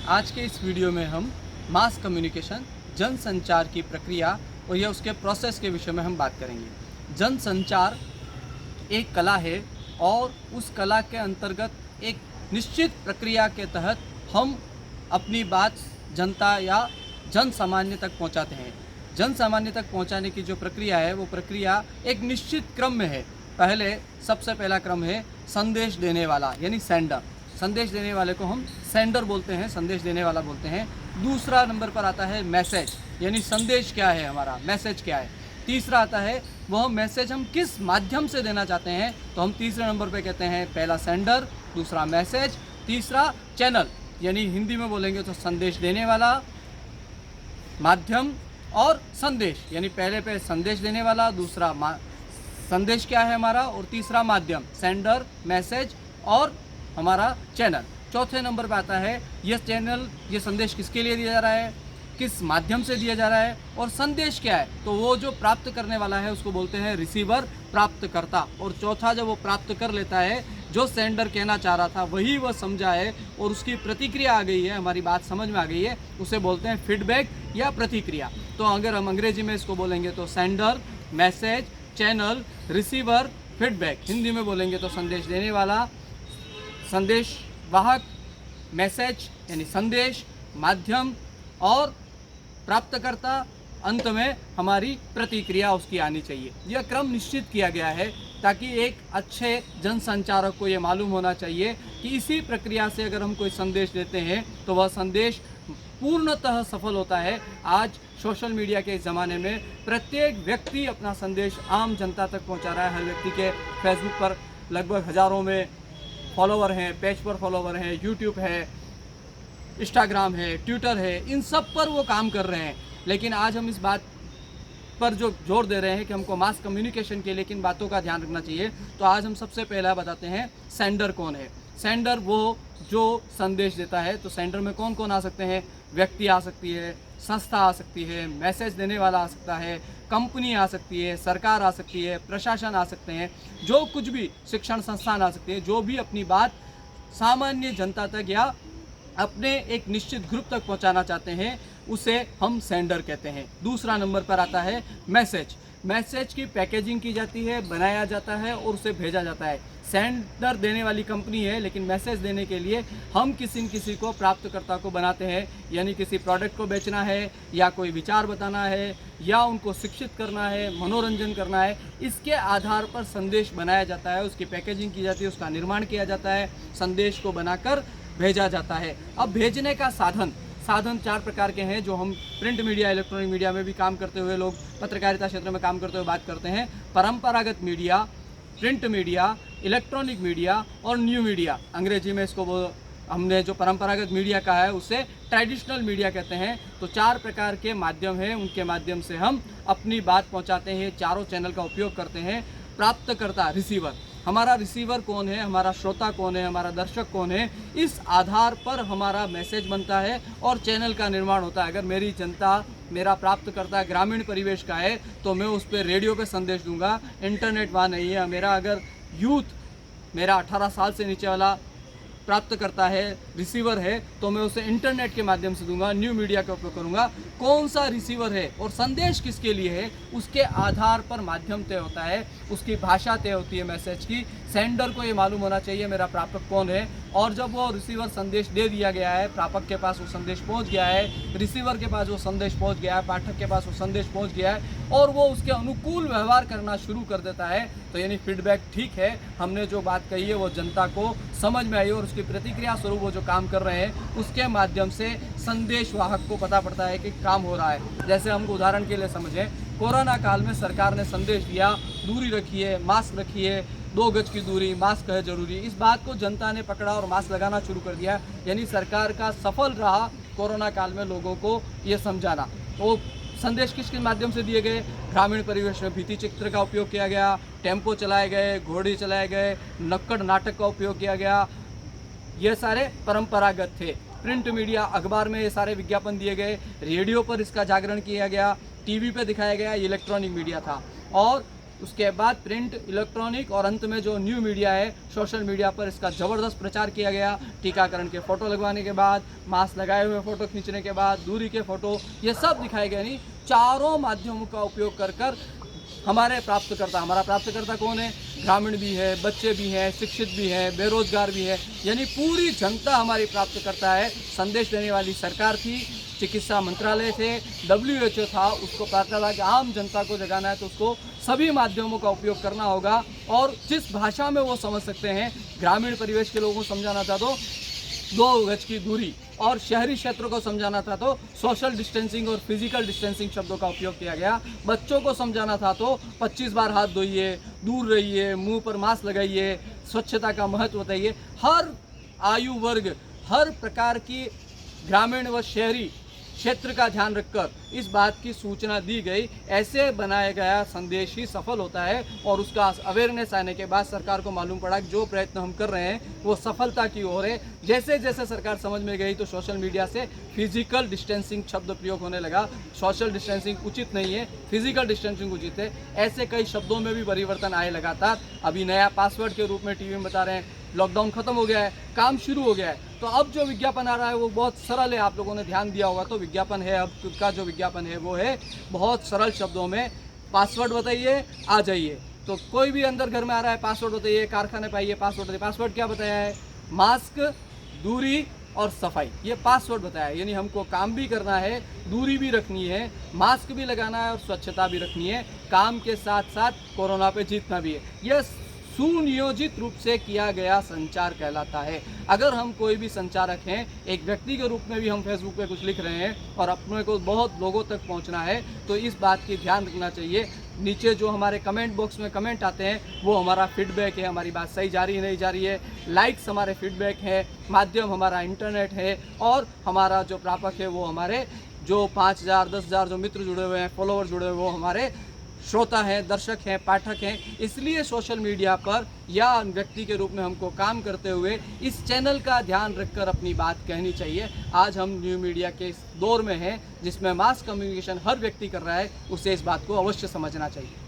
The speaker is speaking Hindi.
आज के इस वीडियो में हम मास कम्युनिकेशन जनसंचार की प्रक्रिया और यह उसके प्रोसेस के विषय में हम बात करेंगे। जनसंचार एक कला है और उस कला के अंतर्गत एक निश्चित प्रक्रिया के तहत हम अपनी बात जनता या जन सामान्य तक पहुंचाते हैं। जन सामान्य तक पहुंचाने की जो प्रक्रिया है वो प्रक्रिया एक निश्चित क्रम में है। सबसे पहला क्रम है संदेश देने वाला यानी सेंडर। संदेश देने वाले को हम सेंडर बोलते हैं, संदेश देने वाला बोलते हैं। दूसरा नंबर पर आता है मैसेज, यानी संदेश क्या है, हमारा मैसेज क्या है। तीसरा आता है वह मैसेज हम किस माध्यम से देना चाहते हैं, तो हम तीसरे नंबर पे कहते हैं पहला सेंडर, दूसरा मैसेज, तीसरा चैनल, यानी हिंदी में बोलेंगे तो संदेश देने वाला, माध्यम और संदेश, यानी पहले पे संदेश देने वाला, दूसरा संदेश क्या है हमारा, और तीसरा माध्यम सेंडर, मैसेज और हमारा चैनल। चौथे नंबर पे आता है ये चैनल, ये संदेश किसके लिए दिया जा रहा है, किस माध्यम से दिया जा रहा है, और संदेश क्या है, तो वो जो प्राप्त करने वाला है उसको बोलते हैं रिसीवर, प्राप्तकर्ता। और चौथा जब वो प्राप्त कर लेता है, जो सेंडर कहना चाह रहा था वही वह समझा है और उसकी प्रतिक्रिया आ गई है, हमारी बात समझ में आ गई है, उसे बोलते हैं फीडबैक या प्रतिक्रिया। तो अगर हम अंग्रेजी में इसको बोलेंगे तो sender, message, channel, receiver, feedback. Hindi में बोलेंगे तो संदेश देने वाला, संदेश वाहक, मैसेज यानी संदेश, माध्यम और प्राप्तकर्ता, अंत में हमारी प्रतिक्रिया उसकी आनी चाहिए। यह क्रम निश्चित किया गया है ताकि एक अच्छे जनसंचारक को ये मालूम होना चाहिए कि इसी प्रक्रिया से अगर हम कोई संदेश देते हैं तो वह संदेश पूर्णतः सफल होता है। आज सोशल मीडिया के ज़माने में प्रत्येक व्यक्ति अपना संदेश आम जनता तक पहुंचा रहा है। हर व्यक्ति के फेसबुक पर लगभग हज़ारों में फॉलोवर हैं, पेज पर फॉलोवर हैं, यूट्यूब है, इंस्टाग्राम है, ट्विटर है, इन सब पर वो काम कर रहे हैं। लेकिन आज हम इस बात पर जो जोर दे रहे हैं कि हमको मास कम्युनिकेशन के लिए किन बातों का ध्यान रखना चाहिए, तो आज हम सबसे पहला बताते हैं सेंडर कौन है। सेंडर वो जो संदेश देता है। तो सेंडर में कौन कौन आ सकते हैं, व्यक्ति आ सकती है, संस्था आ सकती है, मैसेज देने वाला आ सकता है, कंपनी आ सकती है, सरकार आ सकती है, प्रशासन आ सकते हैं, जो कुछ भी शिक्षण संस्थान आ सकते हैं, जो भी अपनी बात सामान्य जनता तक या अपने एक निश्चित ग्रुप तक पहुंचाना चाहते हैं, उसे हम सेंडर कहते हैं। दूसरा नंबर पर आता है मैसेज। मैसेज की पैकेजिंग की जाती है, बनाया जाता है और उसे भेजा जाता है। सेंडर देने वाली कंपनी है, लेकिन मैसेज देने के लिए हम किसी न किसी को, प्राप्तकर्ता को बनाते हैं, यानी किसी प्रोडक्ट को बेचना है या कोई विचार बताना है या उनको शिक्षित करना है, मनोरंजन करना है, इसके आधार पर संदेश बनाया जाता है, उसकी पैकेजिंग की जाती है, उसका निर्माण किया जाता है, संदेश को बनाकर भेजा जाता है। अब भेजने का साधन चार प्रकार के हैं, जो हम प्रिंट मीडिया, इलेक्ट्रॉनिक मीडिया में भी काम करते हुए लोग, पत्रकारिता क्षेत्र में काम करते हुए बात करते हैं। परंपरागत media, print media, electronic media और न्यू मीडिया। अंग्रेजी में इसको हमने जो परंपरागत मीडिया का है उसे ट्रेडिशनल मीडिया कहते हैं। तो चार प्रकार के माध्यम हैं, उनके माध्यम से हम अपनी बात पहुंचाते हैं। चारों चैनल का उपयोग करते हैं। प्राप्तकर्ता, रिसीवर, हमारा रिसीवर कौन है, हमारा श्रोता कौन है, हमारा दर्शक कौन है, इस आधार पर हमारा मैसेज बनता है और चैनल का निर्माण होता है। अगर मेरी जनता, मेरा प्राप्तकर्ता ग्रामीण परिवेश का है तो मैं उस पर रेडियो पे संदेश दूंगा, इंटरनेट वहाँ नहीं है। मेरा अगर यूथ, मेरा 18 साल से नीचे वाला प्राप्तकर्ता है, रिसीवर है, तो मैं उसे इंटरनेट के माध्यम से दूंगा, न्यू मीडिया का उपयोग करूंगा। कौन सा रिसीवर है और संदेश किसके लिए है, उसके आधार पर माध्यम तय होता है, उसकी भाषा तय होती है मैसेज की। सेंडर को ये मालूम होना चाहिए मेरा प्रापक कौन है, और जब वो रिसीवर संदेश दे दिया गया है, प्रापक के पास वो संदेश पहुंच गया है, रिसीवर के पास वो संदेश पहुंच गया है, पाठक के पास वो संदेश पहुंच गया है और वो उसके अनुकूल व्यवहार करना शुरू कर देता है, तो यानी फीडबैक ठीक है, हमने जो बात कही है वो जनता को समझ में आई और उसकी प्रतिक्रिया स्वरूप वो जो काम कर रहे हैं उसके माध्यम से संदेश वाहक को पता पड़ता है कि काम हो रहा है। जैसे हमको उदाहरण के लिए समझें, कोरोना काल में सरकार ने संदेश दिया, दूरी रखिए, मास्क रखिए, 2 गज की दूरी, मास्क है जरूरी। इस बात को जनता ने पकड़ा और मास्क लगाना शुरू कर दिया, यानी सरकार का सफल रहा कोरोना काल में लोगों को ये समझाना। वो संदेश किसके माध्यम से दिए गए, ग्रामीण परिवेश में भित्ति चित्र का उपयोग किया गया, टेम्पो चलाए गए, घोड़े चलाए गए, नुक्कड़ नाटक का उपयोग किया गया, ये सारे परंपरागत थे। प्रिंट मीडिया, अखबार में ये सारे विज्ञापन दिए गए, रेडियो पर इसका जागरण किया गया, टीवी पे दिखाया गया, इलेक्ट्रॉनिक मीडिया था। और उसके बाद प्रिंट, इलेक्ट्रॉनिक और अंत में जो न्यू मीडिया है, सोशल मीडिया पर इसका ज़बरदस्त प्रचार किया गया। टीकाकरण के फ़ोटो लगवाने के बाद, मास्क लगाए हुए फ़ोटो खींचने के बाद, दूरी के फ़ोटो, ये सब दिखाए गए। नहीं, चारों माध्यमों का उपयोग कर हमारा प्राप्तकर्ता कौन है? ग्रामीण भी है, बच्चे भी हैं, शिक्षित भी हैं, बेरोजगार भी है, यानी पूरी जनता हमारी प्राप्तकर्ता है। संदेश देने वाली सरकार थी, चिकित्सा मंत्रालय थे, WHO था, उसको प्रार्थना था कि आम जनता को जगाना है तो उसको सभी माध्यमों का उपयोग करना होगा और जिस भाषा में वो समझ सकते हैं। ग्रामीण परिवेश के लोगों को समझाना था तो 2 गज की दूरी, और शहरी क्षेत्रों को समझाना था तो सोशल डिस्टेंसिंग और फिजिकल डिस्टेंसिंग शब्दों का उपयोग किया गया। बच्चों को समझाना था तो 25 बार हाथ धोइए, दूर रहिए, मुंह पर मास्क लगाइए, स्वच्छता का महत्व बताइए। हर आयु वर्ग, हर प्रकार की ग्रामीण व शहरी क्षेत्र का ध्यान रखकर इस बात की सूचना दी गई। ऐसे बनाया गया संदेश ही सफल होता है और उसका अवेयरनेस आने के बाद सरकार को मालूम पड़ा कि जो प्रयत्न हम कर रहे हैं वो सफलता की ओर है। जैसे जैसे सरकार समझ में गई तो सोशल मीडिया से फिजिकल डिस्टेंसिंग शब्द प्रयोग होने लगा। सोशल डिस्टेंसिंग उचित नहीं है, फिजिकल डिस्टेंसिंग उचित है। ऐसे कई शब्दों में भी परिवर्तन आए लगातार। अभी नया पासवर्ड के रूप में टीवी में बता रहे हैं, लॉकडाउन खत्म हो गया है, काम शुरू हो गया है, तो अब जो विज्ञापन आ रहा है वो बहुत सरल है। आप लोगों ने ध्यान दिया होगा तो विज्ञापन है, अब का जो विज्ञापन है वो है बहुत सरल शब्दों में, पासवर्ड बताइए, आ जाइए। तो कोई भी अंदर घर में आ रहा है, पासवर्ड बताइए, कारखाने पे आइए, पासवर्ड बताइए। पासवर्ड क्या बताया है? मास्क, दूरी और सफाई, ये पासवर्ड बताया है। यानी हमको काम भी करना है, दूरी भी रखनी है, मास्क भी लगाना है और स्वच्छता भी रखनी है। काम के साथ साथ कोरोना पे जीतना भी है। यह सुनियोजित रूप से किया गया संचार कहलाता है। अगर हम कोई भी संचारक हैं, एक व्यक्ति के रूप में भी हम फेसबुक पे कुछ लिख रहे हैं और अपने को बहुत लोगों तक पहुंचना है, तो इस बात की ध्यान रखना चाहिए। नीचे जो हमारे कमेंट बॉक्स में कमेंट आते हैं वो हमारा फीडबैक है, हमारी बात सही जा रही है नहीं जा रही है। लाइक्स हमारे फीडबैक है, माध्यम हमारा इंटरनेट है और हमारा जो प्रापक है वो हमारे जो 5000 10,000 जो मित्र जुड़े हुए हैं, फॉलोअर जुड़े हुए हैं, वो हमारे श्रोता हैं, दर्शक हैं, पाठक हैं। इसलिए सोशल मीडिया पर या व्यक्ति के रूप में हमको काम करते हुए इस चैनल का ध्यान रखकर अपनी बात कहनी चाहिए। आज हम न्यू मीडिया के इस दौर में हैं जिसमें मास कम्युनिकेशन हर व्यक्ति कर रहा है, उसे इस बात को अवश्य समझना चाहिए।